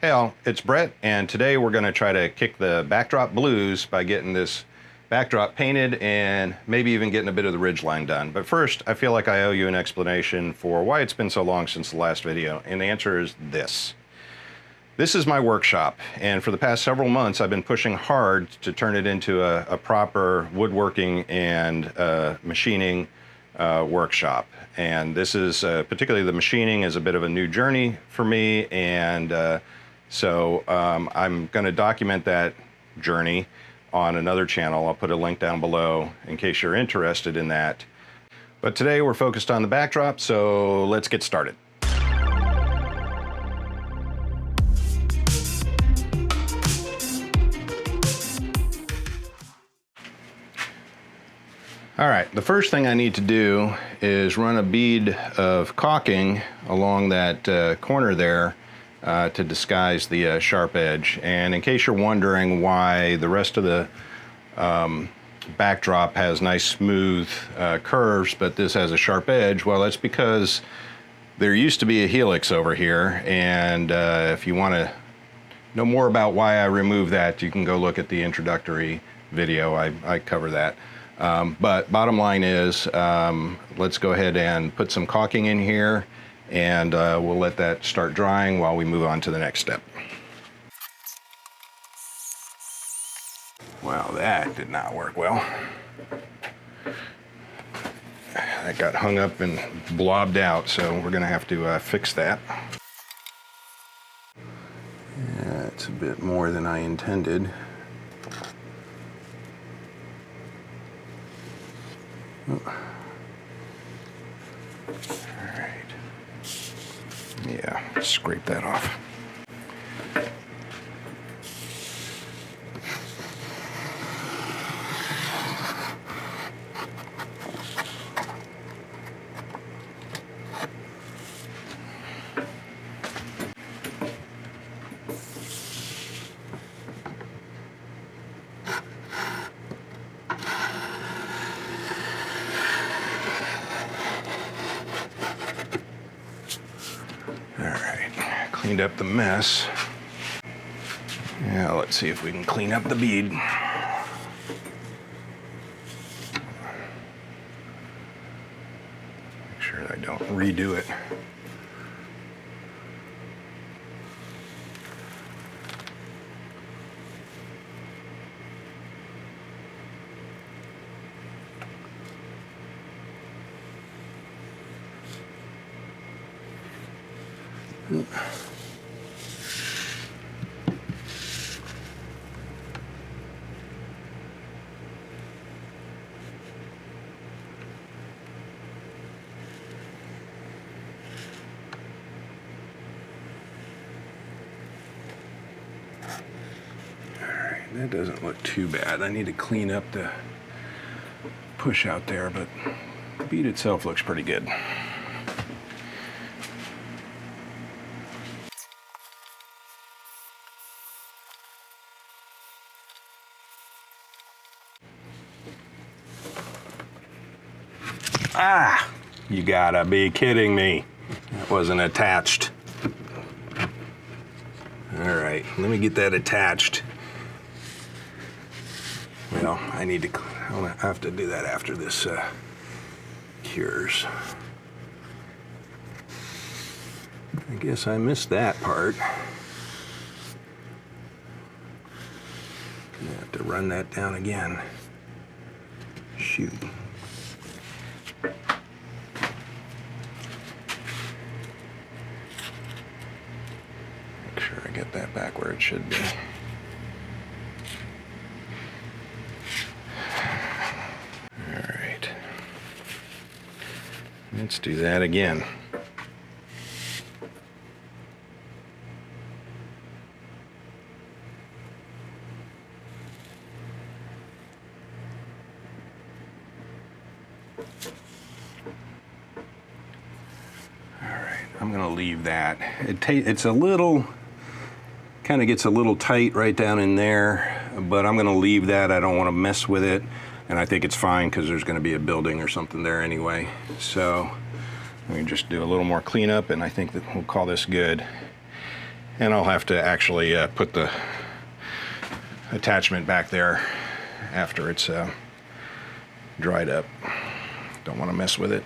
Hey all, it's Brett, and today we're going to try to kick the backdrop blues by getting this backdrop painted and maybe even getting a bit of the ridgeline done. But first, I feel like I owe you an explanation for why it's been so long since the last video, and the answer is this. This is my workshop, and for the past several months I've been pushing hard to turn it into a proper woodworking and machining workshop. And this is, particularly the machining, is a bit of a new journey for me, and so I'm going to document that journey on another channel. I'll put a link down below in case you're interested in that. But today we're focused on the backdrop, so let's get started. All right, the first thing I need to do is run a bead of caulking along that corner there to disguise the sharp edge. And in case you're wondering why the rest of the backdrop has nice smooth curves, but this has a sharp edge, well, that's because there used to be a helix over here, and if you want to know more about why I removed that, you can go look at the introductory video. I cover that. But bottom line is, let's go ahead and put some caulking in here, and we'll let that start drying while we move on to the next step. Well, that did not work well. That got hung up and blobbed out, so we're gonna have to fix that. Yeah, it's a bit more than I intended. All right. Yeah, scrape that off. Cleaned up the mess. Now let's see if we can clean up the bead. Make sure I don't redo it. That doesn't look too bad. I need to clean up the push out there, but the bead itself looks pretty good. Ah, you gotta be kidding me. That wasn't attached. All right, let me get that attached. Well, I'll have to do that after this cures. I guess I missed that part. Gonna have to run that down again. Shoot. Make sure I get that back where it should be. Let's do that again. All right, I'm gonna leave that. It's a little, kind of gets a little tight right down in there, but I'm gonna leave that. I don't want to mess with it. And I think it's fine because there's going to be a building or something there anyway. So let me just do a little more cleanup, and I think that we'll call this good. And I'll have to actually put the attachment back there after it's dried up. Don't want to mess with it.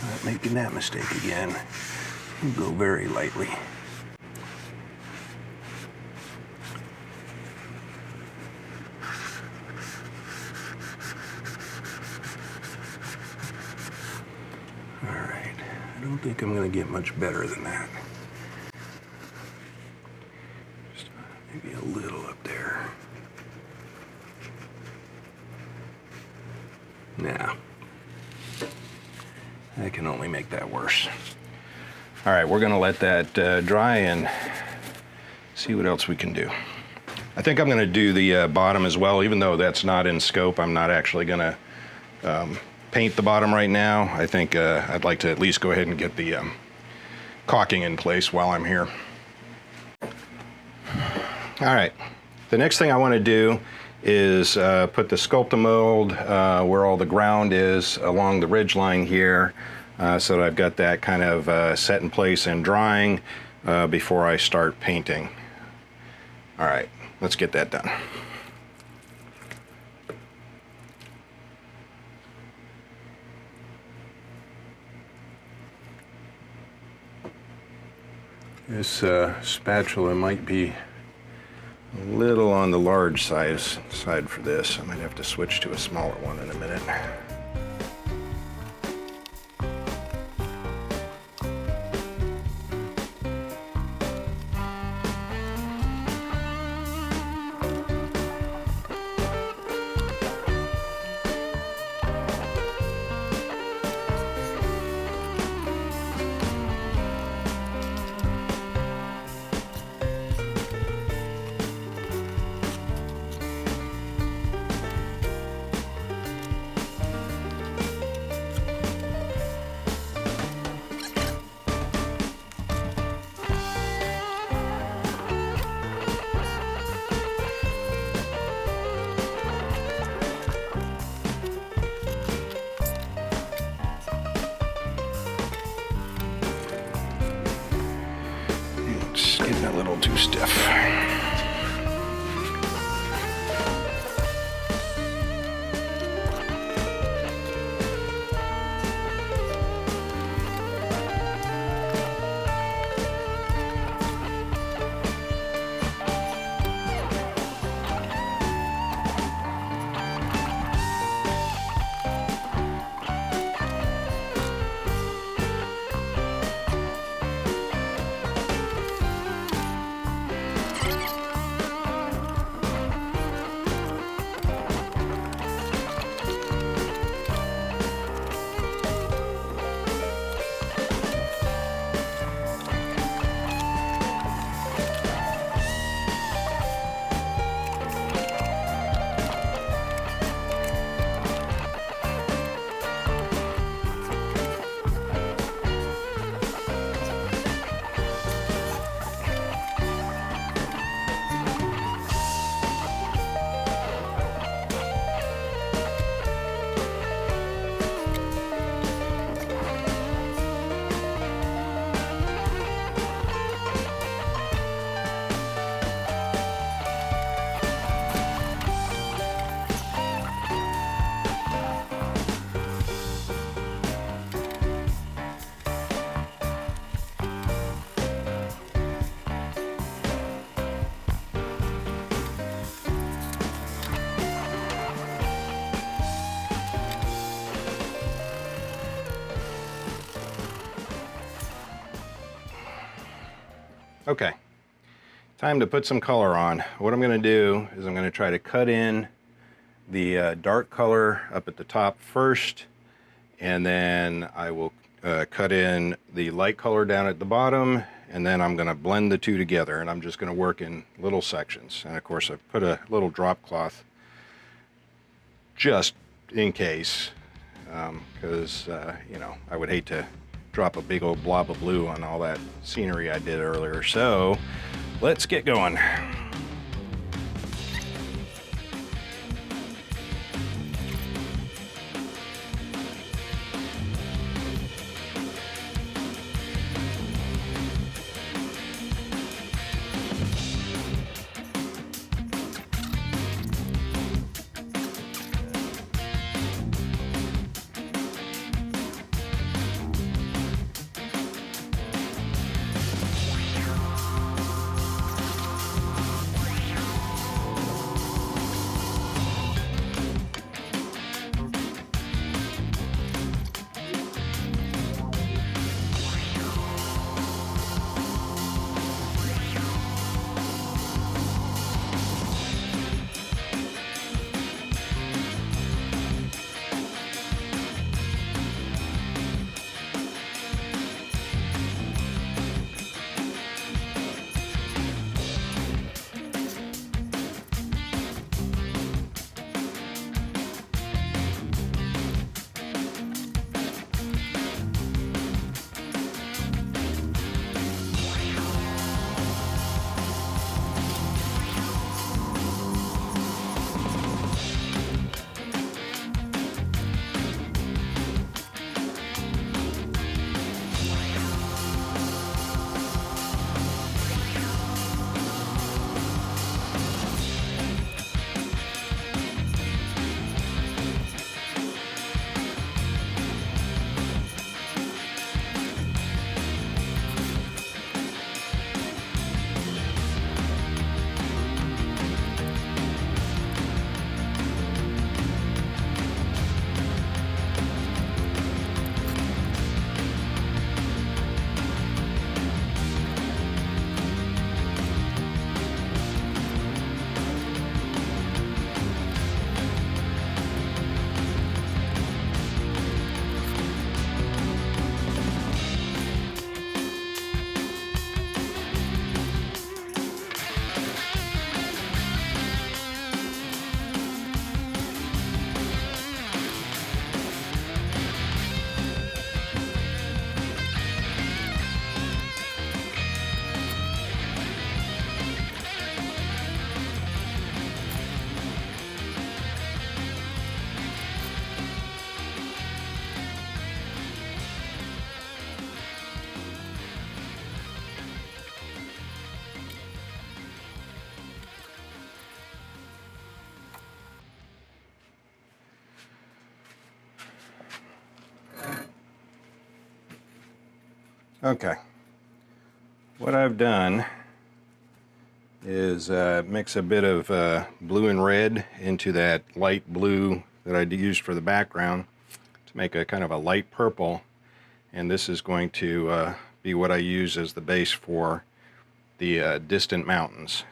Not making that mistake again. We'll go very lightly. All right, I don't think I'm going to get much better than that. Just maybe a little up there. Nah. I can only make that worse. All right, we're gonna let that dry and see what else we can do. I think I'm gonna do the bottom as well, even though that's not in scope. I'm not actually gonna paint the bottom right now. I think I'd like to at least go ahead and get the caulking in place while I'm here. All right, the next thing I wanna do is put the Sculptamold where all the ground is along the ridge line here, so that I've got that kind of set in place and drying before I start painting. All right, let's get that done. This spatula might be a little on the large side for this. I might have to switch to a smaller one in a minute. It's getting a little too stiff. Okay, time to put some color on. What I'm going to do is I'm going to try to cut in the dark color up at the top first, and then I will cut in the light color down at the bottom, and then I'm going to blend the two together, and I'm just going to work in little sections. And of course I've put a little drop cloth just in case, because you know, I would hate to drop a big old blob of blue on all that scenery I did earlier. So let's get going. Okay, what I've done is mix a bit of blue and red into that light blue that I used for the background to make a kind of a light purple, and this is going to be what I use as the base for the distant mountains.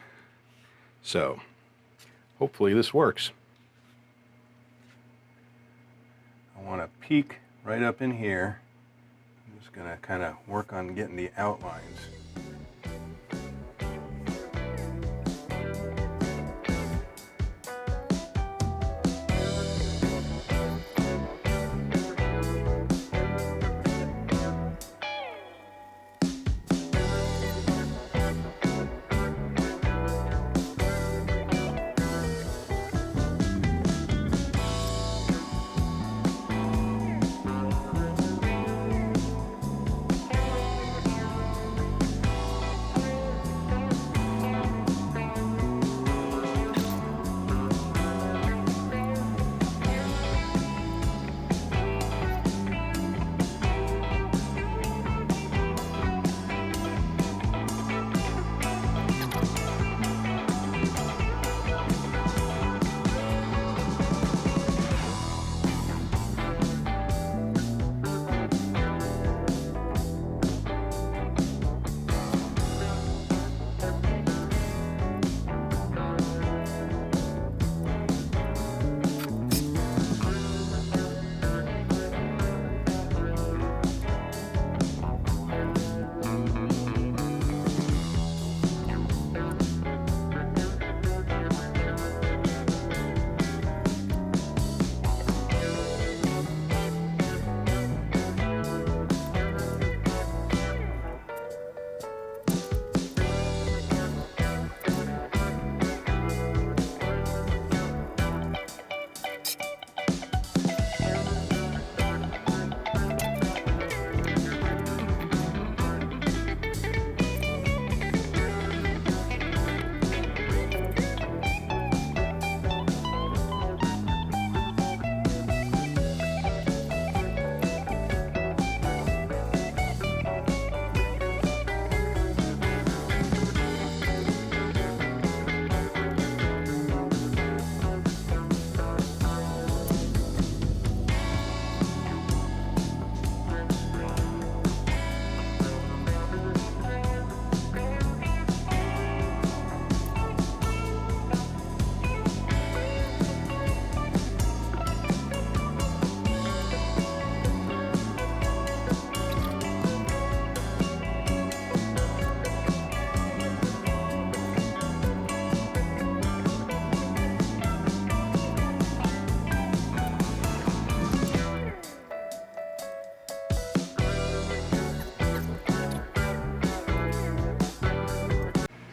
So hopefully this works. I want to peek right up in here. I'm just going to kind of work on getting the outlines.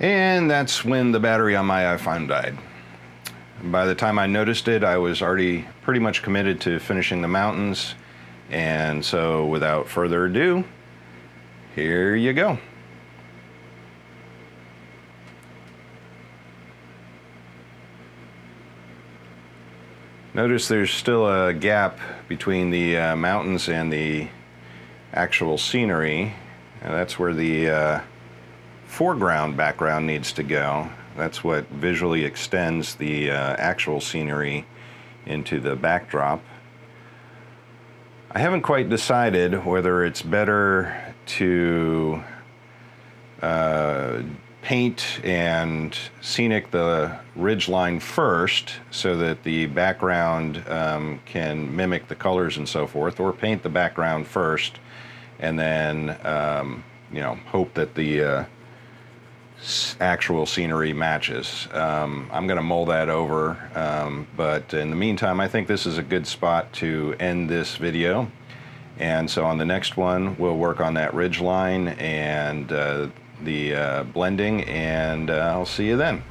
And that's when the battery on my iPhone died. By the time I noticed it, I was already pretty much committed to finishing the mountains. And so without further ado, here you go. Notice there's still a gap between the mountains and the actual scenery. And that's where the foreground background needs to go. That's what visually extends the actual scenery into the backdrop. I haven't quite decided whether it's better to paint and scenic the ridgeline first so that the background can mimic the colors and so forth, or paint the background first and then hope that the actual scenery matches. I'm going to mull that over, but in the meantime, I think this is a good spot to end this video. And so on the next one, we'll work on that ridge line and the blending, and I'll see you then.